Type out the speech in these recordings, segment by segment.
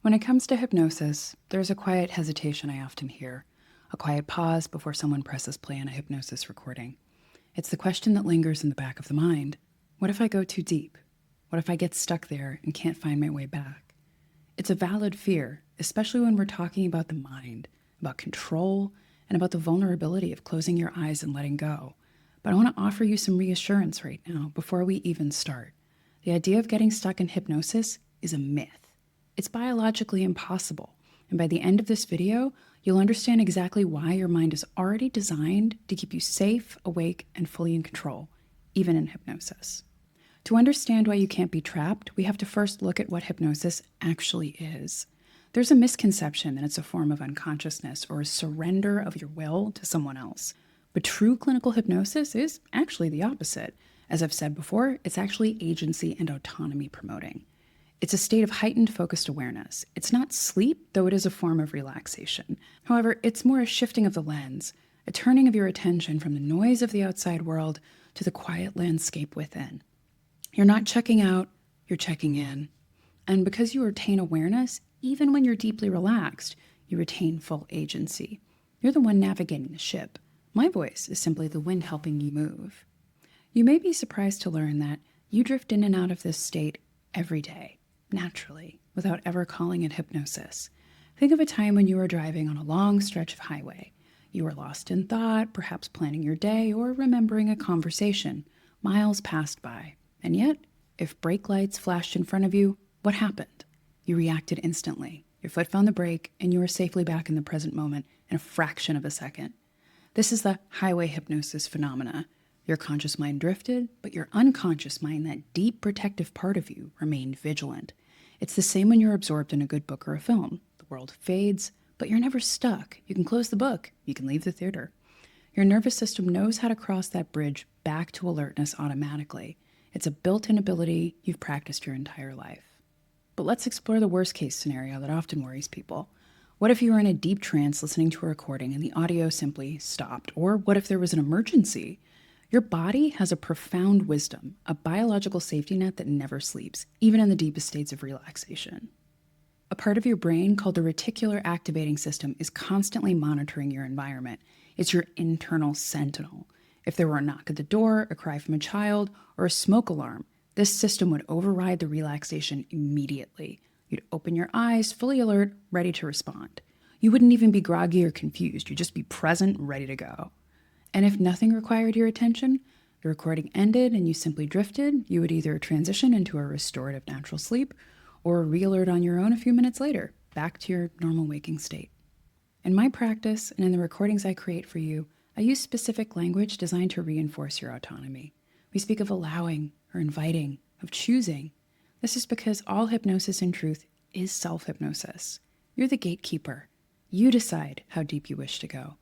When it comes to hypnosis, there's a quiet hesitation I often hear, a quiet pause before someone presses play on a hypnosis recording. It's the question that lingers in the back of the mind. What if I go too deep? What if I get stuck there and can't find my way back? It's a valid fear, especially when we're talking about the mind, about control, and about the vulnerability of closing your eyes and letting go. But I want to offer you some reassurance right now before we even start. The idea of getting stuck in hypnosis is a myth. It's biologically impossible, and by the end of this video, you'll understand exactly why your mind is already designed to keep you safe, awake, and fully in control, even in hypnosis. To understand why you can't be trapped, we have to first look at what hypnosis actually is. There's a misconception that it's a form of unconsciousness or a surrender of your will to someone else. But true clinical hypnosis is actually the opposite. As I've said before, it's actually agency and autonomy promoting. It's a state of heightened focused awareness. It's not sleep, though it is a form of relaxation. However, it's more a shifting of the lens, a turning of your attention from the noise of the outside world to the quiet landscape within. You're not checking out, you're checking in. And because you retain awareness, even when you're deeply relaxed, you retain full agency. You're the one navigating the ship. My voice is simply the wind helping you move. You may be surprised to learn that you drift in and out of this state every day, naturally, without ever calling it hypnosis. Think of a time when you were driving on a long stretch of highway. You were lost in thought, perhaps planning your day or remembering a conversation. Miles passed by. And yet, if brake lights flashed in front of you, what happened? You reacted instantly. Your foot found the brake, and you were safely back in the present moment in a fraction of a second. This is the highway hypnosis phenomena. Your conscious mind drifted, but your unconscious mind, that deep protective part of you, remained vigilant. It's the same when you're absorbed in a good book or a film. The world fades, but you're never stuck. You can close the book. You can leave the theater. Your nervous system knows how to cross that bridge back to alertness automatically. It's a built-in ability you've practiced your entire life. But let's explore the worst-case scenario that often worries people. What if you were in a deep trance listening to a recording and the audio simply stopped? Or what if there was an emergency? Your body has a profound wisdom, a biological safety net that never sleeps, even in the deepest states of relaxation. A part of your brain called the Reticular Activating System is constantly monitoring your environment. It's your internal sentinel. If there were a knock at the door, a cry from a child, or a smoke alarm, this system would override the relaxation immediately. You'd open your eyes, fully alert, ready to respond. You wouldn't even be groggy or confused. You'd just be present, ready to go. And if nothing required your attention, the recording ended and you simply drifted, you would either transition into a restorative natural sleep or re-alert on your own a few minutes later, back to your normal waking state. In my practice and in the recordings I create for you, I use specific language designed to reinforce your autonomy. We speak of allowing or inviting, of choosing. This is because all hypnosis in truth is self-hypnosis. You're the gatekeeper. You decide how deep you wish to go.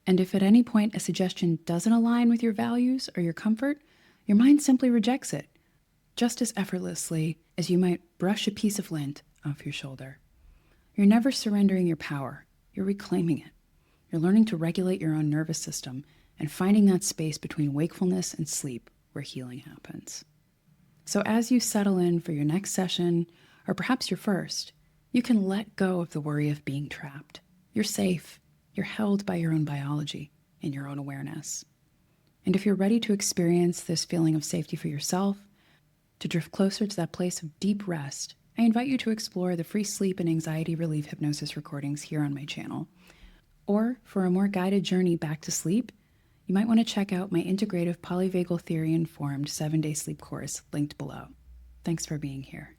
And if at any point a suggestion doesn't align with your values or your comfort, your mind simply rejects it, just as effortlessly as you might brush a piece of lint off your shoulder. You're never surrendering your power. You're reclaiming it. You're learning to regulate your own nervous system and finding that space between wakefulness and sleep where healing happens. So as you settle in for your next session, or perhaps your first, you can let go of the worry of being trapped. You're safe. You're held by your own biology and your own awareness. And if you're ready to experience this feeling of safety for yourself, to drift closer to that place of deep rest, I invite you to explore the free sleep and anxiety relief hypnosis recordings here on my channel. Or for a more guided journey back to sleep, you might want to check out my integrative polyvagal theory-informed 7-day sleep course linked below. Thanks for being here.